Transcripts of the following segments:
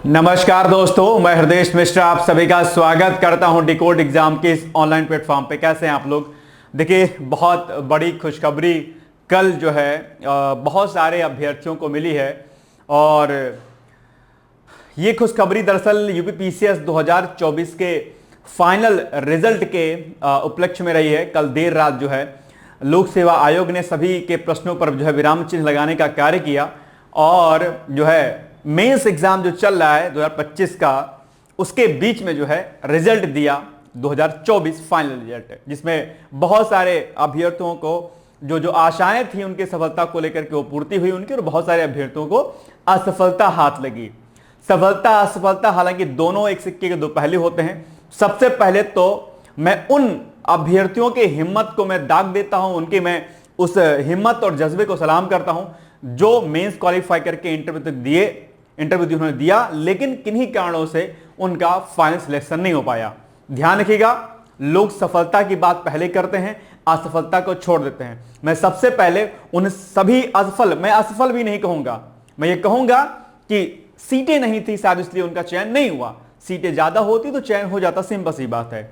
नमस्कार दोस्तों, मैं हृदय मिश्र आप सभी का स्वागत करता हूं डिकोड एग्जाम के इस ऑनलाइन प्लेटफॉर्म पे। कैसे हैं आप लोग? देखिए, बहुत बड़ी खुशखबरी कल जो है बहुत सारे अभ्यर्थियों को मिली है और ये खुशखबरी दरअसल यूपी पीसीएस 2024 के फाइनल रिजल्ट के उपलक्ष्य में रही है। कल देर रात जो है लोक सेवा आयोग ने सभी के प्रश्नों पर जो है विराम चिन्ह लगाने का कार्य किया और जो है मेंस एग्जाम जो चल रहा है 2025 का, उसके बीच में जो है रिजल्ट दिया 2024 फाइनल रिजल्ट, जिसमें बहुत सारे अभ्यर्थियों को जो जो आशाएं थी उनकी सफलता को लेकर के वो पूर्ति हुई उनकी, और बहुत सारे अभ्यर्थियों को असफलता हाथ लगी। सफलता असफलता हालांकि दोनों एक सिक्के के दो पहलू होते हैं। सबसे पहले तो मैं उन अभ्यर्थियों के हिम्मत को मैं दाग देता हूं, उनकी मैं उस हिम्मत और जज्बे को सलाम करता हूं जो मेंस क्वालिफाई करके इंटरव्यू तक इंटरव्यू उन्होंने दिया, लेकिन किन्हीं कारणों से उनका फाइनल सिलेक्शन नहीं हो पाया। ध्यान रखिएगा, लोग सफलता की बात पहले करते हैं, असफलता को छोड़ देते हैं। मैं सबसे पहले उन सभी असफल, मैं असफल भी नहीं कहूंगा, मैं ये कहूंगा कि सीटें नहीं थी शायद इसलिए उनका चयन नहीं हुआ। सीटें ज्यादा होती तो चयन हो जाता, सिंपल सी बात है।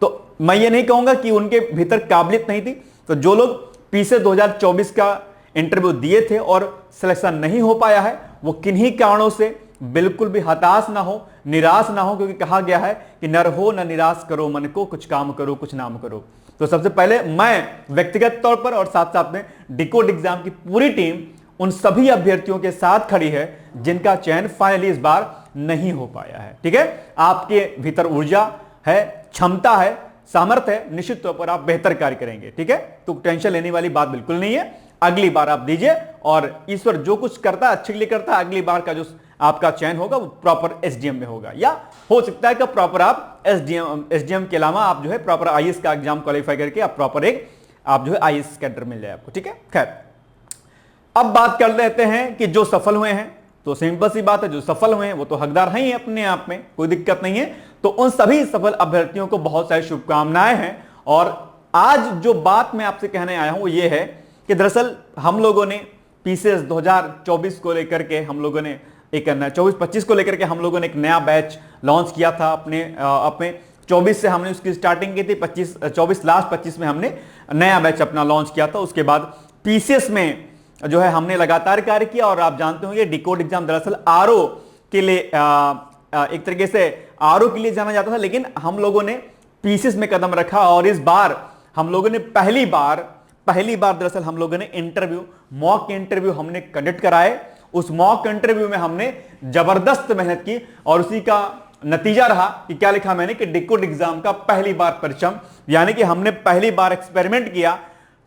तो मैं ये नहीं कहूंगा कि उनके भीतर काबिलियत नहीं थी। तो जो लोग पीछे 2024 का इंटरव्यू दिए थे और सिलेक्शन नहीं हो पाया है, वो किन्हीं कारणों से बिल्कुल भी हताश ना हो, निराश ना हो, क्योंकि कहा गया है कि नर हो न निराश करो मन को, कुछ काम करो कुछ नाम करो। तो सबसे पहले मैं व्यक्तिगत तौर पर और साथ साथ में डिकोड एग्जाम की पूरी टीम उन सभी अभ्यर्थियों के साथ खड़ी है जिनका चयन फाइनली इस बार नहीं हो पाया है। ठीक है, आपके भीतर ऊर्जा है, क्षमता है, सामर्थ्य है, निश्चित तौर पर आप बेहतर कार्य करेंगे। ठीक है, तो टेंशन लेने वाली बात बिल्कुल नहीं है। अगली बार आप दीजिए और ईश्वर जो कुछ करता है अच्छे के लिए करता है। अगली बार का जो आपका चयन होगा वो प्रॉपर एसडीएम में होगा, या हो सकता है कि प्रॉपर आप एसडीएम के अलावा आप जो है प्रॉपर आईएएस का एग्जाम क्वालिफाई करके आप प्रॉपर एक आप जो है आईएएस कैडर मिल जाए आपको। ठीक है, खैर अब बात कर लेते हैं कि जो सफल हुए हैं। तो सिंपल सी बात है, जो सफल हुए हैं वो तो हकदार हैं ही अपने आप में, कोई दिक्कत नहीं है। तो उन सभी सफल अभ्यर्थियों को बहुत सारी शुभकामनाएं हैं। और आज जो बात मैं आपसे कहने आया हूं वो ये है कि दरअसल हम लोगों ने पीसीएस 2024 को लेकर के हम लोगों ने एक 24-25 को लेकर के हम लोगों ने एक नया बैच लॉन्च किया था। अपने 24 से हमने उसकी स्टार्टिंग की थी, 24 लास्ट 25 में हमने नया बैच अपना लॉन्च किया था। उसके बाद पीसीएस में जो है हमने लगातार कार्य किया। और आप जानते होंगे डिकोड एग्जाम दरअसल आरओ के लिए एक तरीके से आरओ के लिए जाना जाता था, लेकिन हम लोगों ने पीसीएस में कदम रखा और इस बार हम लोगों ने पहली बार दरअसल हम लोगों ने मॉक इंटरव्यू हमने कंडक्ट कराए। उस मॉक इंटरव्यू में हमने जबरदस्त मेहनत की और उसी का नतीजा रहा कि क्या लिखा मैंने कि डिकोड एग्जाम का पहली बार परचम, यानी कि हमने पहली बार एक्सपेरिमेंट किया।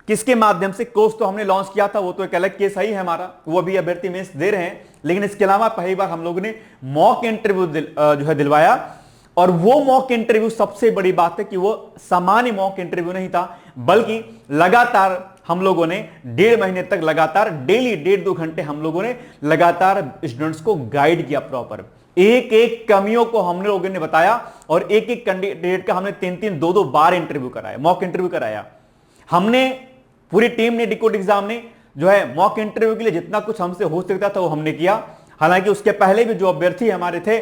किसके माध्यम से? कोर्स तो हमने लॉन्च किया था, वो तो एक अलग केस ही है हमारा, वो भी अभ्यर्थी मेंस दे रहे हैं, लेकिन इसके अलावा पहली बार हम लोगों ने मॉक इंटरव्यू जो है दिलवाया। और वो मॉक इंटरव्यू, सबसे बड़ी बात है कि वो सामान्य मॉक इंटरव्यू नहीं था, बल्कि लगातार हम लोगों ने 1.5 महीने तक लगातार डेली 1.5-2 घंटे हम लोगों ने लगातार स्टूडेंट्स को गाइड किया। प्रॉपर एक एक कमियों को हम लोगों ने बताया और एक एक कैंडिडेट का हमने 3-3, 2-2 बार इंटरव्यू कराया, मॉक इंटरव्यू कराया। हमने पूरी टीम ने, डिकोड एग्जाम ने जो है मॉक इंटरव्यू के लिए जितना कुछ हमसे हो सकता था वो हमने किया। हालांकि उसके पहले भी जो अभ्यर्थी हमारे थे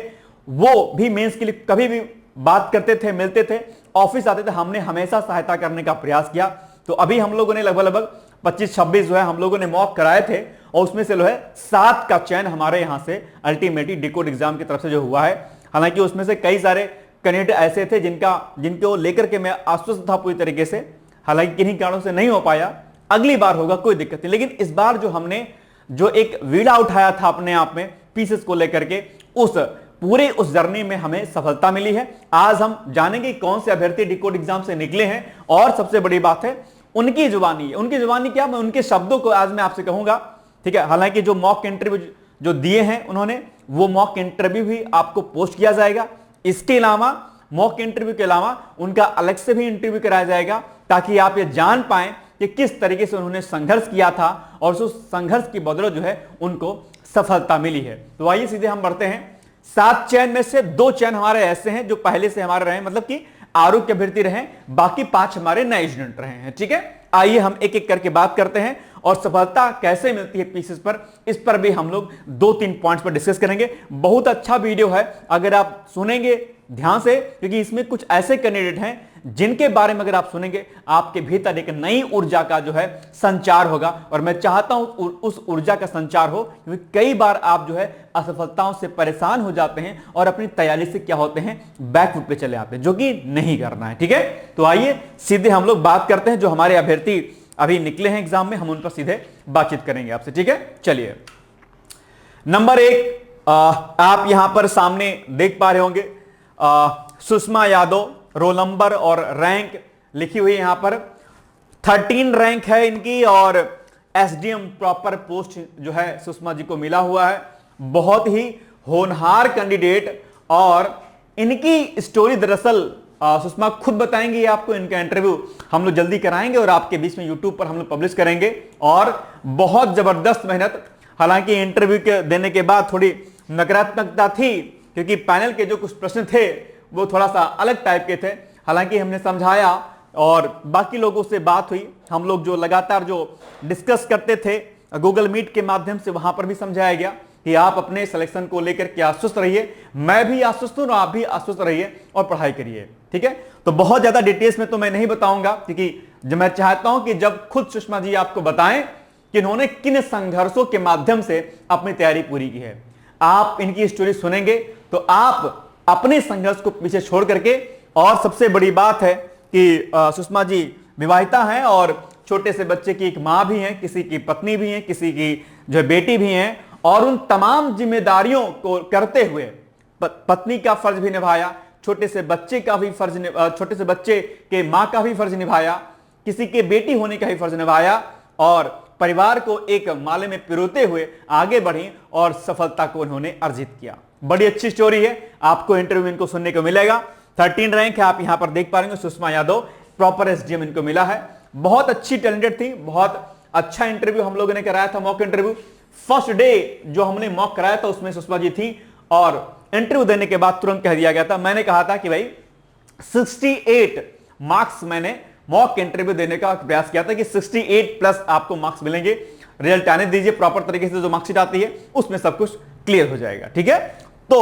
वो भी मेंस के लिए कभी भी बात करते थे, मिलते थे, ऑफिस आते थे, हमने हमेशा सहायता करने का प्रयास किया। तो अभी हम लोगों ने लगभग 25-26 जो है हम लोगों ने मॉक कराए थे और उसमें से जो है 7 का चयन हमारे यहां से अल्टीमेटली डिकोड एग्जाम की तरफ से जो हुआ है। हालांकि उसमें से कई सारे कैंडिडेट ऐसे थे जिनको लेकर के मैं आश्वस्त था पूरी तरीके से, हालांकि किन्हीं कारणों से नहीं हो पाया। अगली बार होगा, कोई दिक्कत नहीं। लेकिन इस बार जो हमने जो एक वीड़ा उठाया था अपने आप में पीसेस को लेकर के, उस जर्नी में हमें सफलता मिली है। आज हम जानेंगे कौन से अभ्यर्थी डिकोड एग्जाम से निकले हैं और सबसे बड़ी बात है उनकी जुबानी। उनकी जुबानी क्या, मैं उनके शब्दों को आज मैं आपसे कहूंगा। ठीक है, हालांकि जो मॉक इंटरव्यू जो दिए हैं उन्होंने, वो मॉक इंटरव्यू भी आपको पोस्ट किया जाएगा। इसके अलावा मॉक इंटरव्यू के अलावा उनका अलग से भी इंटरव्यू कराया जाएगा, ताकि आप ये जान पाएं कि किस तरीके से उन्होंने संघर्ष किया था और उस संघर्ष की बदौलत जो है उनको सफलता मिली है। तो आइए सीधे हम बढ़ते हैं। 7 चयन में से 2 चयन हमारे ऐसे हैं जो पहले से हमारे रहे, मतलब कि आरोग्य अभ्यर्थी रहे, बाकी 5 हमारे नए स्टूडेंट रहे हैं। ठीक है, आइए हम एक एक करके बात करते हैं और सफलता कैसे मिलती है पीसीएस पर, इस पर भी हम लोग 2-3 पॉइंट्स पर डिस्कस करेंगे। बहुत अच्छा वीडियो है, अगर आप सुनेंगे ध्यान से, क्योंकि इसमें कुछ ऐसे कैंडिडेट हैं जिनके बारे में अगर आप सुनेंगे आपके भीतर एक नई ऊर्जा का जो है संचार होगा, और मैं चाहता हूं उस ऊर्जा का संचार हो, क्योंकि कई बार आप जो है असफलताओं से परेशान हो जाते हैं और अपनी तैयारी से क्या होते हैं, बैकफुट पे चले आते हैं, जो कि नहीं करना है। ठीक है, तो आइए सीधे हम लोग बात करते हैं। जो हमारे अभ्यर्थी अभी निकले हैं एग्जाम में, हम उन पर सीधे बातचीत करेंगे आपसे। ठीक है, चलिए नंबर 1 आप यहां पर सामने देख पा रहे होंगे, सुषमा यादव, रोल नंबर और रैंक लिखी हुई है यहां पर। 13 रैंक है इनकी और एसडीएम प्रॉपर पोस्ट जो है सुषमा जी को मिला हुआ है। बहुत ही होनहार कैंडिडेट, और इनकी स्टोरी दरअसल सुषमा खुद बताएंगे आपको। इनका इंटरव्यू हम लोग जल्दी कराएंगे और आपके बीच में यूट्यूब पर हम लोग पब्लिश करेंगे। और बहुत जबरदस्त मेहनत, हालांकि इंटरव्यू के देने के बाद थोड़ी नकारात्मकता थी, क्योंकि पैनल के जो कुछ प्रश्न थे वो थोड़ा सा अलग टाइप के थे। हालांकि हमने समझाया और बाकी लोगों से बात हुई, हम लोग जो लगातार जो डिस्कस करते थे गूगल मीट के माध्यम से, वहां पर भी समझाया गया कि आप अपने सिलेक्शन को लेकर के आश्वस्त रहिए, मैं भी आश्वस्त हूं, आप भी आश्वस्त रहिए और पढ़ाई करिए। ठीक है, तो बहुत ज्यादा डिटेल्स में तो मैं नहीं बताऊंगा, क्योंकि मैं चाहता हूं कि जब खुद सुषमा जी आपको बताएं कि इन्होंने किन संघर्षों के माध्यम से अपनी तैयारी पूरी की है, आप इनकी स्टोरी सुनेंगे तो आप अपने संघर्ष को पीछे छोड़ करके, और सबसे बड़ी बात है कि सुषमा जी विवाहिता हैं और छोटे से बच्चे की एक मां भी हैं, किसी की पत्नी भी हैं, किसी की जो बेटी भी हैं, और उन तमाम जिम्मेदारियों को करते हुए पत्नी का फर्ज भी निभाया, छोटे से बच्चे का भी फर्ज, छोटे से बच्चे के मां का भी फर्ज निभाया, किसी के बेटी होने का भी फर्ज निभाया, और परिवार को एक माले में पिरोते हुए आगे बढ़ी और सफलता को उन्होंने अर्जित किया। बड़ी अच्छी स्टोरी है, आपको इंटरव्यू इनको सुनने को मिलेगा। 13 रैंक है, आप यहां पर देख पा रहे हैं, सुषमा यादव प्रॉपर एसडीएम इनको मिला है। बहुत अच्छी टैलेंटेड थी, बहुत अच्छा इंटरव्यू हम लोगों ने कराया था, मॉक इंटरव्यू। फर्स्ट डे जो हमने मॉक कराया था उसमें सुषमा जी थी, और इंटरव्यू देने के बाद तुरंत कह दिया गया था, मैंने कहा था कि भाई 68 मार्क्स मैंने मॉक इंटरव्यू देने का प्रयास किया था कि 68 प्लस आपको मार्क्स मिलेंगे, रिजल्ट आने दीजिए, प्रॉपर तरीके से जो मार्कशीट आती है उसमें सब कुछ क्लियर हो जाएगा। ठीक है, तो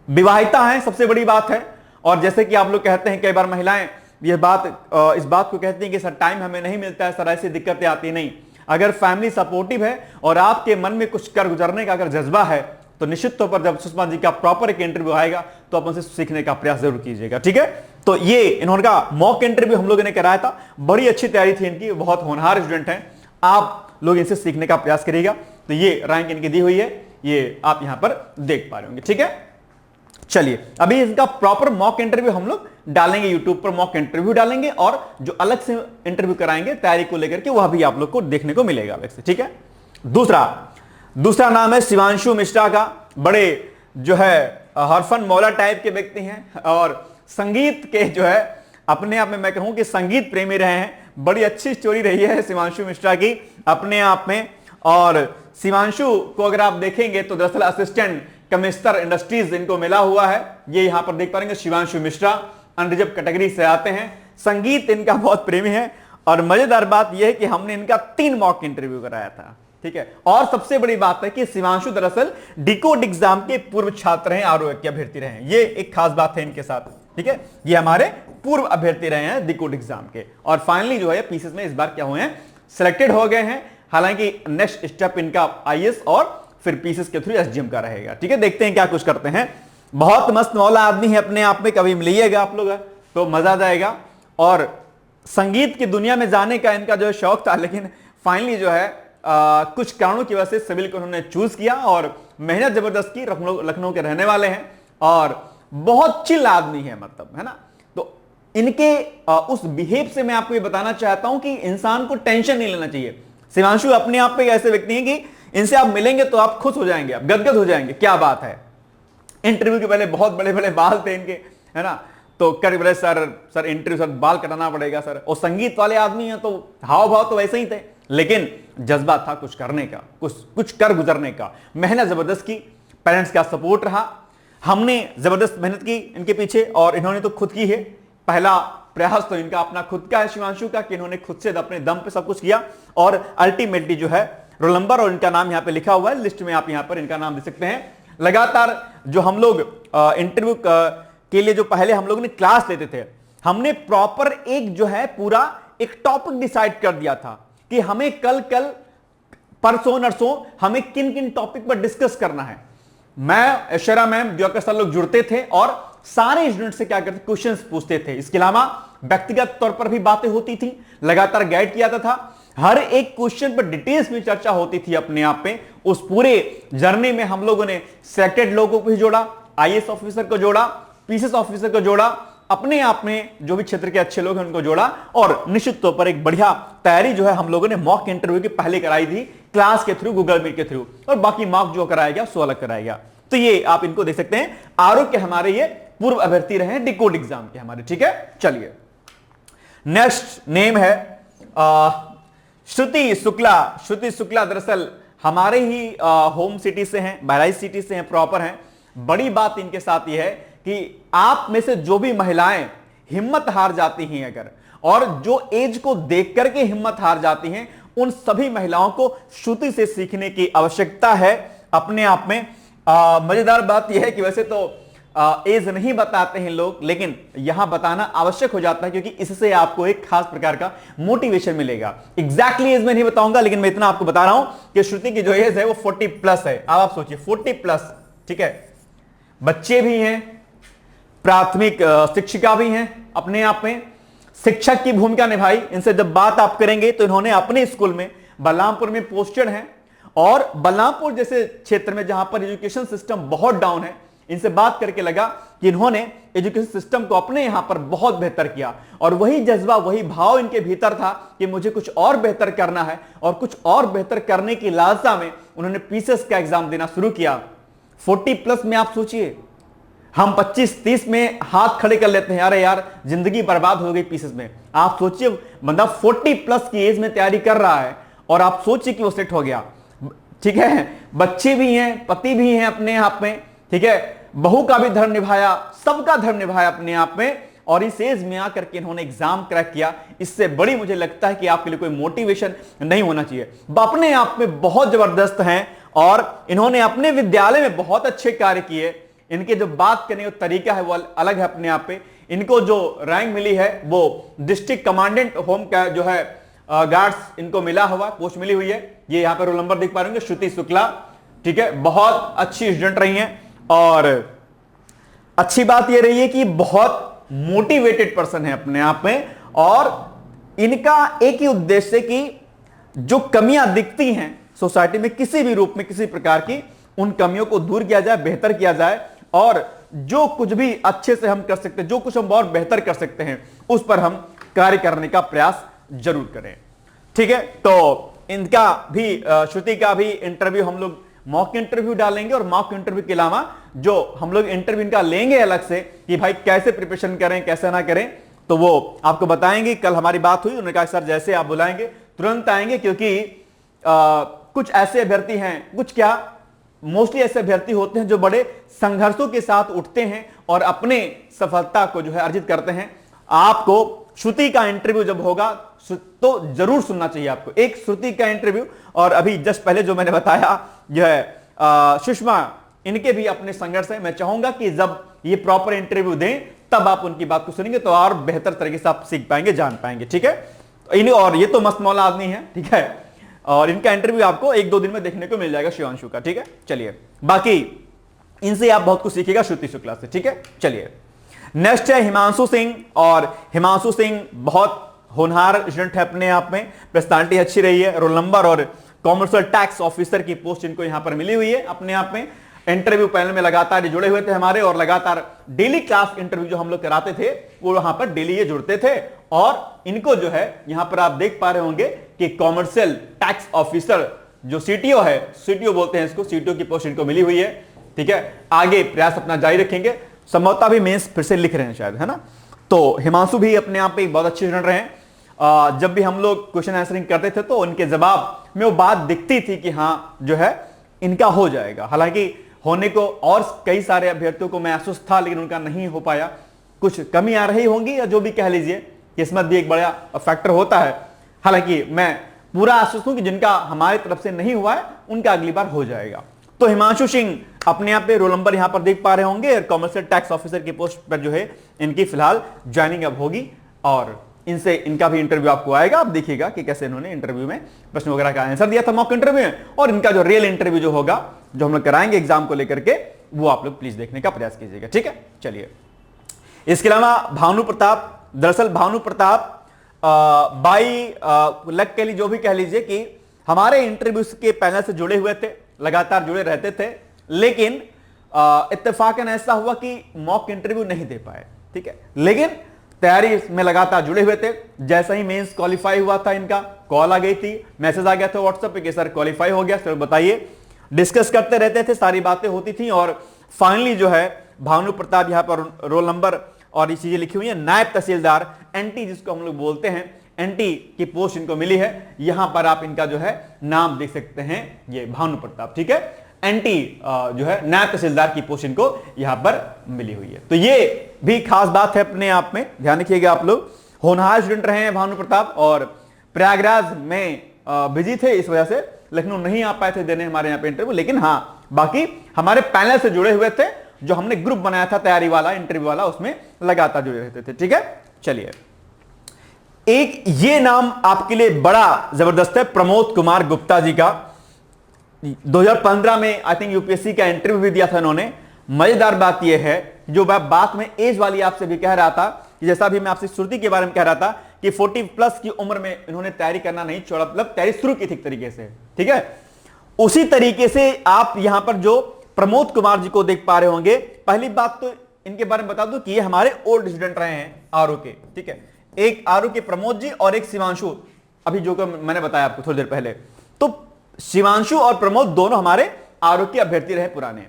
विवाहिता है, सबसे बड़ी बात है। और जैसे कि आप लोग कहते हैं, कई बार महिलाएं इस बात को कहती हैं कि सर टाइम हमें नहीं मिलता है, सर ऐसी दिक्कतें आती नहीं। अगर फैमिली सपोर्टिव है और आपके मन में कुछ कर गुजरने का अगर जज्बा है, तो निश्चित तौर पर जब सुषमा जी का प्रॉपर एक इंटरव्यू आएगा तो आप उनसे सीखने का प्रयास जरूर कीजिएगा। ठीक है, तो ये इनका मॉक इंटरव्यू हम लोगों ने कराया था, बड़ी अच्छी तैयारी थी इनकी, बहुत होनहार स्टूडेंट हैं, आप लोग इनसे सीखने का प्रयास करिएगा। तो ये रैंक इनकी दी हुई है, ये आप यहां पर देख पा रहे होंगे। ठीक है, चलिए अभी इनका प्रॉपर मॉक इंटरव्यू हम लोग डालेंगे, यूट्यूब पर मॉक इंटरव्यू डालेंगे, और जो अलग से इंटरव्यू कराएंगे तैयारी को लेकर के, वह भी आप लोग को देखने को मिलेगा अलग से। ठीक है, दूसरा नाम है शिवांशु मिश्रा का। बड़े जो है हरफन मौला टाइप के व्यक्ति हैं, और संगीत के जो है अपने आप में मैं कहूं कि संगीत प्रेमी रहे हैं। बड़ी अच्छी स्टोरी रही है शिवांशु मिश्रा की अपने आप में। और शिवांशु को अगर आप देखेंगे तो दरअसल असिस्टेंट कमिश्नर इंडस्ट्रीज इनको मिला हुआ है, ये यहां पर देख पाएंगे। शिवांशु मिश्रा अनरिजर्व कैटेगरी से आते हैं, संगीत इनका बहुत प्रेमी है, और मजेदार बात यह है कि हमने इनका 3 मॉक इंटरव्यू कराया था। ठीक है, और सबसे बड़ी बात है कि शिवांशु दरअसल डिकोड एग्जाम के पूर्व छात्र हैं, आरओ के अभ्यर्थी रहे हैं, ये एक खास बात है इनके साथ। ठीक है, ये हमारे पूर्व अभ्यर्थी रहे हैं डिकोड एग्जाम के, और फाइनली जो है पीसीएस में इस बार क्या हुए हैं, सिलेक्टेड हो गए हैं। हालांकि नेक्स्ट स्टेप इनका आईएएस और फिर पीसीएस के थ्रू एसडीएम का रहेगा। ठीक है, देखते हैं क्या कुछ करते हैं। बहुत मस्त मौला आदमी है अपने आप में, कभी मिलिएगा आप लोग तो मजा आ जाएगा। और संगीत की दुनिया में जाने का इनका जो शौक था, लेकिन फाइनली जो है कुछ कारणों की वजह से सिविल को उन्होंने चूज किया, और मेहनत जबरदस्त की। लखनऊ के रहने वाले हैं और बहुत चिल आदमी है, मतलब है ना। तो इनके उस बिहेव से मैं आपको ये बताना चाहता हूं कि इंसान को टेंशन नहीं लेना चाहिए। शिवांशु अपने आप पे ऐसे व्यक्ति हैं कि इनसे आप मिलेंगे तो आप खुश हो जाएंगे, आप गदगद हो जाएंगे, क्या बात है। इंटरव्यू के पहले बहुत बड़े बड़े बाल थे इनके, है ना, तो कर बोले सर इंटरव्यू सर बाल कटाना पड़ेगा सर। और संगीत वाले आदमी हैं तो हाव भाव तो वैसे ही थे, लेकिन जज्बा था कुछ करने का, कुछ कर गुजरने का। मेहनत जबरदस्त की, पेरेंट्स का सपोर्ट रहा, हमने जबरदस्त मेहनत की इनके पीछे, और इन्होंने तो खुद की है। पहला प्रयास तो इनका अपना खुद का है शिवांशु का, कि इन्होंने खुद से अपने दम पे सब कुछ किया और अल्टीमेटली जो है रोल नंबर और इनका नाम यहां पे लिखा हुआ है लिस्ट में, आप यहां पर इनका नाम देख सकते हैं। लगातार जो हम लोग इंटरव्यू के लिए जो पहले हम लोग ने क्लास लेते थे, हमने प्रॉपर एक जो है पूरा एक टॉपिक डिसाइड कर दिया था कि हमें कल परसों नरसों हमें किन किन टॉपिक पर डिस्कस करना है। मैं, ऐश्वर्या मैम, दिवाकर सर लोग जुड़ते थे और सारे स्टूडेंट से क्या करते, क्वेश्चंस पूछते थे। इसके अलावा व्यक्तिगत तौर पर भी बातें होती थी, लगातार गाइड किया जाता था, हर एक क्वेश्चन पर डिटेल्स में चर्चा होती थी अपने आप में। उस पूरे जर्नी में हम लोगों ने सिलेक्टेड लोगों को भी जोड़ा, आईएएस ऑफिसर को जोड़ा, पीसीएस ऑफिसर को जोड़ा, अपने आप में जो भी क्षेत्र के अच्छे लोग हैं उनको जोड़ा, और निश्चित तौर पर एक बढ़िया तैयारी जो है हम लोगों ने मॉक इंटरव्यू की पहले कराई थी क्लास के थ्रू, गूगल मीट के थ्रू, और बाकी मॉक जो कराया गया सो अलग कराया गया। तो ये आप इनको देख सकते हैं, आरोप के हमारे ये पूर्व अभ्यर्थी रहे हैं डिकोड एग्जाम के हमारे। ठीक है, चलिए नेक्स्ट नेम है श्रुति शुक्ला। श्रुति शुक्ला दरअसल हमारे ही होम सिटी से हैं, बहराइच सिटी से हैं, प्रॉपर हैं। बड़ी बात इनके साथ यह है कि आप में से जो भी महिलाएं हिम्मत हार जाती हैं अगर, और जो एज को देख करके हिम्मत हार जाती हैं, उन सभी महिलाओं को श्रुति से सीखने की आवश्यकता है अपने आप में। मजेदार बात यह है कि वैसे तो एज नहीं बताते हैं लोग, लेकिन यहां बताना आवश्यक हो जाता है क्योंकि इससे आपको एक खास प्रकार का मोटिवेशन मिलेगा। एग्जैक्टली एज में नहीं बताऊंगा, लेकिन मैं इतना आपको बता रहा हूं कि श्रुति की जो एज है वो 40 प्लस है। अब आप सोचिए 40 प्लस, ठीक है, बच्चे भी हैं, प्राथमिक शिक्षिका भी हैं, अपने आप में शिक्षक की भूमिका निभाई। इनसे जब बात आप करेंगे तो इन्होंने अपने स्कूल में बलरामपुर में पोस्टेड हैं, और बलरामपुर जैसे क्षेत्र में जहां पर एजुकेशन सिस्टम बहुत डाउन है, इनसे बात करके लगा कि इन्होंने एजुकेशन सिस्टम को अपने यहां पर बहुत बेहतर किया, और वही जज्बा वही भाव इनके भीतर था कि मुझे कुछ और बेहतर करना है, और कुछ और बेहतर करने की लालसा में उन्होंने पीसीएस का एग्जाम देना शुरू किया। 40 प्लस में आप सोचिए, हम 25-30 में हाथ खड़े कर लेते हैं, अरे यार जिंदगी बर्बाद हो गई पीसीएस में। आप सोचिए बंदा 40 प्लस की एज में तैयारी कर रहा है, और आप सोचिए कि वो सेट हो गया। ठीक है, बच्चे भी हैं, पति भी हैं अपने आप में, ठीक है, बहू का भी धर्म निभाया, सबका धर्म निभाया अपने आप में, और इस एज में आकर के इन्होंने एग्जाम क्रैक किया। इससे बड़ी मुझे लगता है कि आपके लिए कोई मोटिवेशन नहीं होना चाहिए। अपने आप में बहुत जबरदस्त हैं, और इन्होंने अपने विद्यालय में बहुत अच्छे कार्य किए। इनके जो बात करने का तरीका है वो अलग है अपने आप पे। इनको जो रैंक मिली है वो डिस्ट्रिक्ट कमांडेंट होम का जो है गार्ड्स इनको मिला हुआ, पोस्ट मिली हुई है। ये यहां पर रोल नंबर देख पा रहे होंगे, श्रुति शुक्ला, ठीक है, बहुत अच्छी स्टूडेंट रही हैं, और अच्छी बात यह रही है कि बहुत मोटिवेटेड पर्सन है अपने आप में, और इनका एक ही उद्देश्य है कि जो कमियां दिखती हैं सोसाइटी में किसी भी रूप में, किसी प्रकार की, उन कमियों को दूर किया जाए, बेहतर किया जाए, और जो कुछ भी अच्छे से हम कर सकते हैं, जो कुछ हम और बेहतर कर सकते हैं, उस पर हम कार्य करने का प्रयास जरूर करें। ठीक है, तो इनका भी, श्रुति का भी इंटरव्यू हम लोग मॉक इंटरव्यू डालेंगे, और मॉक इंटरव्यू के अलावा जो हम लोग इंटरव्यू इनका लेंगे अलग से कि भाई कैसे प्रिपरेशन करें, कैसे ना करें, तो वो आपको बताएंगे। कल हमारी बात हुई, उन्होंने कहा सर जैसे आप बुलाएंगे तुरंत आएंगे, क्योंकि कुछ ऐसे अभ्यर्थी हैं, कुछ क्या मोस्टली ऐसे अभ्यर्थी होते हैं जो बड़े संघर्षों के साथ उठते हैं और अपने सफलता को जो है अर्जित करते हैं। आपको श्रुति का इंटरव्यू जब होगा तो जरूर सुनना चाहिए आपको, एक श्रुति का इंटरव्यू, और अभी जस्ट पहले जो मैंने बताया जो है सुषमा, इनके भी अपने संघर्ष है। मैं चाहूंगा कि जब ये प्रॉपर इंटरव्यू दें तब आप उनकी बात को सुनेंगे तो और बेहतर तरीके से आप सीख पाएंगे, जान पाएंगे। ठीक है, और ये तो मस्त मौला आदमी है, ठीक है, और इनका इंटरव्यू आपको 1-2 दिन में देखने को मिल जाएगा शिवांशु का। ठीक है, चलिए, बाकी इनसे आप बहुत कुछ सीखिएगा श्रुति शुक्ला से। ठीक है, चलिए नेक्स्ट है हिमांशु सिंह, और हिमांशु सिंह बहुत होनहार स्टूडेंट है अपने आप में, पर्सनालिटी अच्छी रही है। रोल नंबर और कॉमर्शियल टैक्स ऑफिसर की पोस्ट इनको यहां पर मिली हुई है अपने आप में। इंटरव्यू पैनल में लगातार जुड़े हुए थे हमारे, और लगातार डेली क्लास इंटरव्यू जो हम लोग कराते थे वो वहां पर डेली ये जुड़ते थे, और इनको जो है यहां पर आप देख पा रहे होंगे कि कॉमर्शियल टैक्स ऑफिसर जो सीटीओ है, सीटीओ बोलते हैं इसको, सीटीओ की पोस्ट इनको मिली हुई है। ठीक है, आगे प्रयास अपना जारी रखेंगे, संभवतः भी मेंस फिर से लिख रहे हैं शायद, है ना। तो हिमांशु भी अपने आप में बहुत अच्छे स्टूडेंट रहे हैं। जब भी हम लोग क्वेश्चन आंसरिंग करते थे तो उनके जवाब में वो बात दिखती थी कि हाँ जो है इनका हो जाएगा। हालांकि होने को और कई सारे अभ्यर्थियों को महसूस था, लेकिन उनका नहीं हो पाया। कुछ कमी आ रही होंगी, या जो भी कह लीजिए, किस्मत भी एक बड़ा फैक्टर होता है। हालांकि मैं पूरा आश्वस्त हूं कि जिनका हमारी तरफ से नहीं हुआ है उनका अगली बार हो जाएगा। तो हिमांशु सिंह अपने आप पे रोल नंबर यहां पर देख पा रहे होंगे, कॉमर्शियल टैक्स ऑफिसर की पोस्ट पर जो है इनकी फिलहाल ज्वाइनिंग अब होगी, और इनसे इनका भी इंटरव्यू आपको आएगा। आप देखिएगा कि कैसे इन्होंने इंटरव्यू में प्रश्न वगैरह का आंसर दिया था मॉक इंटरव्यू में, और इनका जो रियल इंटरव्यू जो होगा, जो हम लोग कराएंगे एग्जाम को लेकर के, वो आप लोग प्लीज देखने का प्रयास कीजिएगा, ठीक है। चलिए, इसके अलावा भानु प्रताप, दरअसल भानु प्रताप बाई लक के लिए जो भी कह लीजिए कि हमारे इंटरव्यू के पैनल से जुड़े हुए थे, लगातार जुड़े रहते थे, लेकिन इत्तेफाकन ऐसा हुआ कि मॉक इंटरव्यू नहीं दे पाए, ठीक है। लेकिन तैयारी में लगातार जुड़े हुए थे। जैसा ही मेंस क्वालिफाई हुआ था, इनका कॉल आ गई थी, मैसेज आ गया था व्हाट्सएप पे कि सर क्वालिफाई हो गया, सर बताइए। डिस्कस करते रहते थे, सारी बातें होती थी, और फाइनली जो है भानु प्रताप यहां पर रोल नंबर और ये चीजें लिखी हुई है, नायब तहसीलदार एनटी, जिसको हम लोग बोलते हैं, एनटी की पोस्ट इनको मिली है। यहां पर आप इनका जो है नाम देख सकते हैं, ये भानु प्रताप, ठीक है। एनटी जो है नायब तहसीलदार की पोस्ट इनको यहां पर मिली हुई है। तो ये भी खास बात है अपने आप में, ध्यान रखिएगा आप लोग। होनहार स्टूडेंट रहे हैं भानु प्रताप, और प्रयागराज में बिजी थे, इस वजह से लखनऊ नहीं आ पाए थे देने हमारे यहाँ पे इंटरव्यू। लेकिन हाँ, बाकी हमारे पैनल से जुड़े हुए थे, जो हमने ग्रुप बनाया था तैयारी वाला, इंटरव्यू वाला, उसमें लगातार जुड़े रहते थे, ठीक है। चलिए, एक ये नाम आपके लिए बड़ा जबरदस्त है, प्रमोद कुमार गुप्ता जी का। 2015 में आई थिंक यूपीएससी का इंटरव्यू भी दिया था इन्होंने। मजेदार बात यह है, जो बात में एज वाली आपसे भी कह रहा था, कि जैसा भी मैं आपसे श्रुति के बारे में कह रहा था कि 40+ की उम्र में इन्होंने तैयारी करना नहीं छोड़ा, मतलब तैयारी शुरू की थी तरीके से, ठीक है। उसी तरीके से आप यहां पर जो प्रमोद कुमार जी को देख पा रहे होंगे। पहली बात तो इनके बारे में बता दूं कि ये हमारे ओल्ड स्टूडेंट रहे हैं आरओ के, ठीक है। एक आरओ के प्रमोद जी और एक शिवांशु, अभी जो मैंने बताया आपको थोड़ी देर पहले। तो शिवांशु और प्रमोद दोनों हमारे आरओ के अभ्यर्थी रहे पुराने,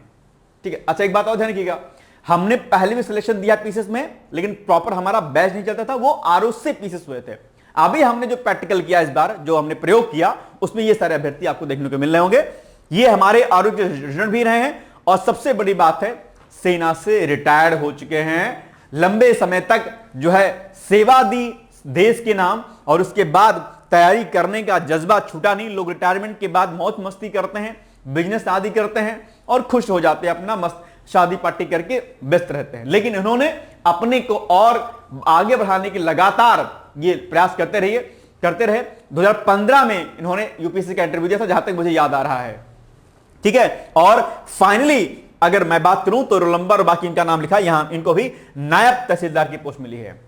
ठीक है। अच्छा, एक बात और ध्यान रखिएगा, हमने पहले भी सिलेक्शन दिया पीसेस में, लेकिन प्रॉपर हमारा बैच नहीं चलता था, वो आरओ से पीसेस हुए थे। अभी हमने जो प्रैक्टिकल किया इस बार, जो हमने प्रयोग किया, उसमें ये सारे अभ्यर्थी आपको देखने को मिल रहे होंगे। ये हमारे आरओ के स्टूडेंट भी रहे हैं, और सबसे बड़ी बात है, सेना से रिटायर्ड हो चुके हैं। लंबे समय तक जो है सेवा दी देश के नाम, और उसके बाद तैयारी करने का जज्बा छूटा नहीं। लोग रिटायरमेंट के बाद मौज मस्ती करते हैं, बिजनेस आदि करते हैं, और खुश हो जाते हैं, अपना मस्त शादी पार्टी करके व्यस्त रहते हैं। लेकिन इन्होंने अपने को और आगे बढ़ाने की लगातार ये प्रयास करते रहे। 2015 में इन्होंने यूपीएससी का इंटरव्यू दिया था, जहां तक मुझे याद आ रहा है, ठीक है। और फाइनली अगर मैं बात करूं तो रोल नंबर और बाकी इनका नाम लिखा, यहां इनको भी नायब तहसीलदार की पोस्ट मिली है।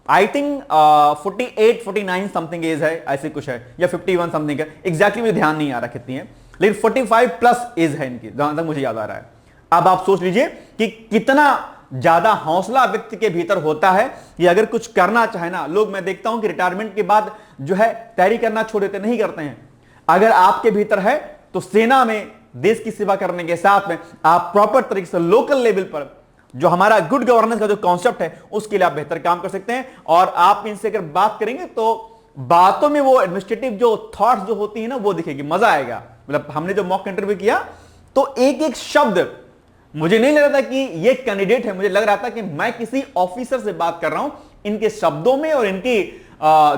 आई थिंक 48-49 समथिंग एज है, ऐसे कुछ है, या 51 समथिंग है, एग्जैक्टली मुझे ध्यान नहीं आ रहा कितनी है, लेकिन 45+ एज है इनकी, जहां तक मुझे याद आ रहा है। अब आप सोच लीजिए कि कितना ज्यादा हौसला व्यक्ति के भीतर होता है कि अगर कुछ करना चाहे ना। लोग, मैं देखता हूं कि रिटायरमेंट के बाद जो है तैयारी करना छोड़ देते, नहीं करते हैं। अगर आपके भीतर है तो सेना में देश की सेवा करने के साथ में आप प्रॉपर तरीके से लोकल लेवल पर जो हमारा गुड गवर्नेंस का जो कॉन्सेप्ट है, उसके लिए आप बेहतर काम कर सकते हैं। और आप इनसे अगर बात करेंगे तो बातों में वो एडमिनिस्ट्रेटिव जो थॉट्स जो होती है ना, वो दिखेगी, मजा आएगा। मतलब हमने जो मॉक इंटरव्यू किया तो एक एक शब्द मुझे नहीं लग रहा था कि ये कैंडिडेट है, मुझे लग रहा था कि मैं किसी ऑफिसर से बात कर रहा हूं। इनके शब्दों में और इनकी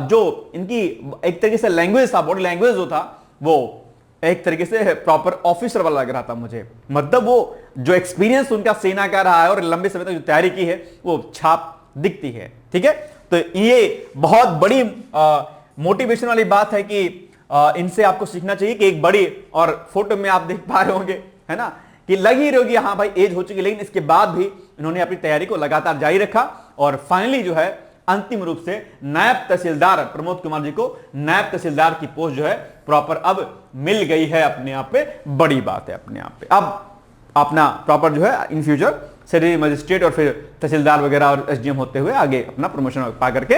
जो इनकी एक तरीके से लैंग्वेज था, बॉडी लैंग्वेज जो था, वो एक तरीके से प्रॉपर ऑफिसर वाला लग रहा था मुझे। मतलब वो जो एक्सपीरियंस उनका सेना का रहा है और लंबे समय तक जो तैयारी की है, वो छाप दिखती है, ठीक है। तो ये बहुत बड़ी मोटिवेशन वाली बात है कि इनसे आपको सीखना चाहिए कि एक बड़ी, और फोटो में आप देख पा रहे होंगे, है ना, कि लग ही रही होगी हाँ भाई एज हो चुकी, लेकिन इसके बाद भी इन्होंने अपनी तैयारी को लगातार जारी रखा, और फाइनली जो है अंतिम रूप से नायब तहसीलदार प्रमोद कुमार जी को नायब तहसीलदार की पोस्ट जो है प्रॉपर अब मिल गई है। अपने आप पे बड़ी बात है, अपने आप पे। अब अपना प्रॉपर जो है इन फ्यूचर सेक्रेटरी मजिस्ट्रेट और फिर तहसीलदार वगैरह और एसडीएम होते हुए आगे अपना प्रमोशन पा करके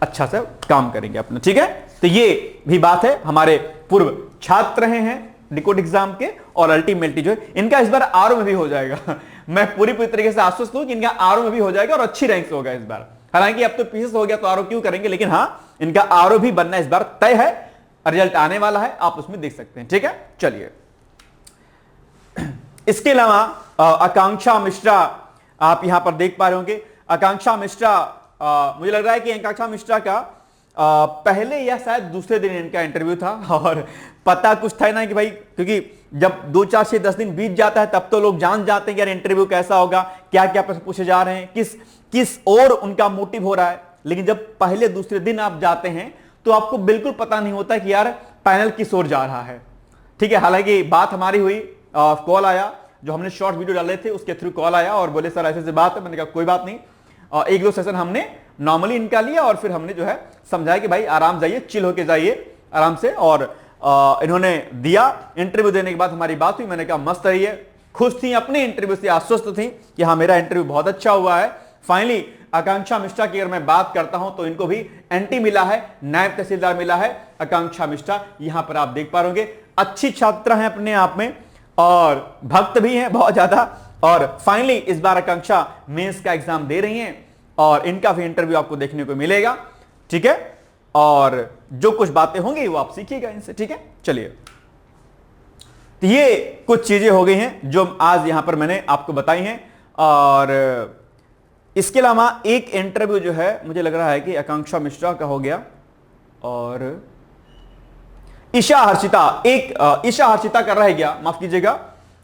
अच्छा से काम करेंगे अपना, ठीक है। तो ये भी बात है, हमारे पूर्व छात्र रहे हैं डिकोड एग्जाम के, और अल्टीमेटली जो है इनका इस बार आरओ में भी हो जाएगा। मैं पूरी तरीके से आश्वस्त हूं कि इनका आरओ में भी हो जाएगा और अच्छी रैंक से होगा इस बार। हालांकि अब तो पीसेस हो गया तो आरओ क्यों करेंगे, लेकिन हाँ इनका आरओ भी बनना इस बार तय है, रिजल्ट आने वाला है, आप उसमें देख सकते हैं, ठीक है। चलिए, इसके अलावा आकांक्षा मिश्रा आप यहां पर देख पा रहे होंगे। आकांक्षा मिश्रा, मुझे लग रहा है कि आकांक्षा मिश्रा का पहले या शायद दूसरे दिन इनका इंटरव्यू था, और पता कुछ था ना कि भाई, क्योंकि जब 2 4 6 10 दिन बीत जाता है तब तो लोग जान जाते हैं कि यार इंटरव्यू कैसा होगा, क्या क्या प्रश्न पूछे जा रहे हैं, किस और उनका मोटिव हो रहा है। लेकिन जब पहले दूसरे दिन आप जाते हैं तो आपको बिल्कुल पता नहीं होता कि यार पैनल किस ओर जा रहा है। ठीक है, हालांकि बात हमारी हुई, कॉल आया, जो हमने शॉर्ट वीडियो डाले थे उसके थ्रू कॉल आया और बोले सर ऐसे बात है। मैंने कहा कोई बात नहीं, 1-2 सेशन हमने नॉर्मली इनका लिया और फिर हमने जो है समझाया कि भाई आराम जाइए, चिल होके जाइए आराम से। और इन्होंने दिया। इंटरव्यू देने के बाद हमारी बात हुई, मैंने कहा मस्त रही है, खुश थी, अपने इंटरव्यू से आश्वस्त थी कि हाँ मेरा इंटरव्यू बहुत अच्छा हुआ है। फाइनली आकांक्षा मिश्रा की अगर मैं बात करता हूं तो इनको भी एंटी मिला है, नायब तहसीलदार मिला है। आकांक्षा मिश्रा यहां पर आप देख पा रहे होंगे, अच्छी छात्रा है अपने आप में और भक्त भी हैं बहुत ज्यादा। और फाइनली इस बार आकांक्षा मेंस का एग्जाम दे रही हैं और इनका भी इंटरव्यू आपको देखने को मिलेगा। ठीक है, और जो कुछ बातें होंगी वो आप सीखिएगा इनसे। ठीक है, चलिए, तो ये कुछ चीजें हो गई हैं जो आज यहां पर मैंने आपको बताई हैं। और इसके अलावा एक इंटरव्यू जो है मुझे लग रहा है कि आकांक्षा मिश्रा का हो गया और ईशा हर्षिता, एक ईशा हर्षिता का रह गया, माफ कीजिएगा।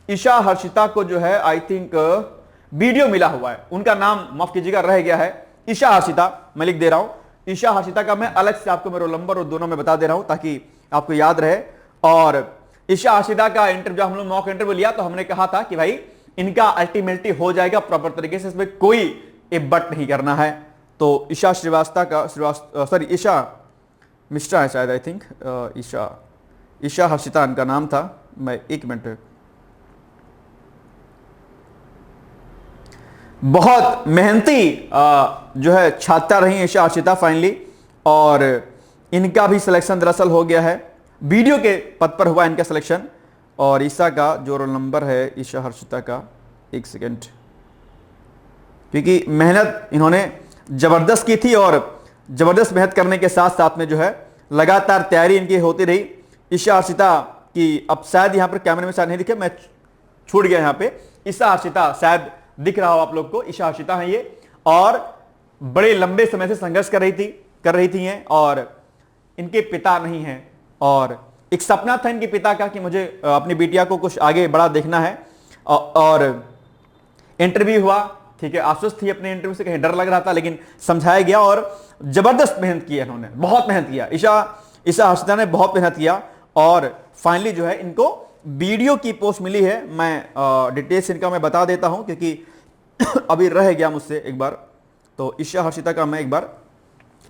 ईशा हर्षिता को जो है आई थिंक वीडियो मिला हुआ है, उनका नाम माफ कीजिएगा रह गया है। ईशा हर्षिता मैं लिख दे रहा हूं, ईशा हर्षिता का मैं अलग से आपको मेरा रोल नंबर और दोनों में बता दे रहा हूं ताकि आपको याद रहे। और ईशा हर्षिता का इंटरव्यू, हम लोग मॉक इंटरव्यू लिया तो हमने कहा था कि भाई इनका अल्टीमेटली हो जाएगा प्रॉपर तरीके से, इसमें कोई बट नहीं करना है। तो ईशा श्रीवास्तव का ईशा मिश्रा है शायद, आई थिंक ईशा हर्षिता इनका नाम था। मैं 1 मिनट, बहुत मेहनती जो है छात्रा रही ईशा हर्षिता फाइनली, और इनका भी सिलेक्शन दरअसल हो गया है, वीडियो के पद पर हुआ इनका सिलेक्शन। और ईशा का जो रोल नंबर है ईशा हर्षिता का, 1 सेकेंड, क्योंकि मेहनत इन्होंने जबरदस्त की थी और जबरदस्त मेहनत करने के साथ साथ में जो है लगातार तैयारी इनकी होती रही। ईशा हर्षिता की, अब शायद यहां पर कैमरे में शायद नहीं दिखे, मैं छूट गया यहां पे, ईशा हर्षिता शायद दिख रहा हो आप लोग को, ईशा हर्षिता है ये, और बड़े लंबे समय से संघर्ष कर रही थी हैं, और इनके पिता नहीं हैं। और एक सपना था इनके पिता का कि मुझे अपनी बिटिया को कुछ आगे बड़ा देखना है। और इंटरव्यू हुआ, ठीक है, आश्वस्त थी अपने इंटरव्यू से, कहीं डर लग रहा था, लेकिन समझाया गया और जबरदस्त मेहनत की इन्होंने, बहुत मेहनत किया। ईशा हर्षिता ने बहुत मेहनत किया और फाइनली जो है इनको वीडियो की पोस्ट मिली है। मैं डिटेल्स इनका मैं बता देता हूं क्योंकि अभी रह गया मुझसे एक बार, तो ईशा हर्षिता का मैं एक बार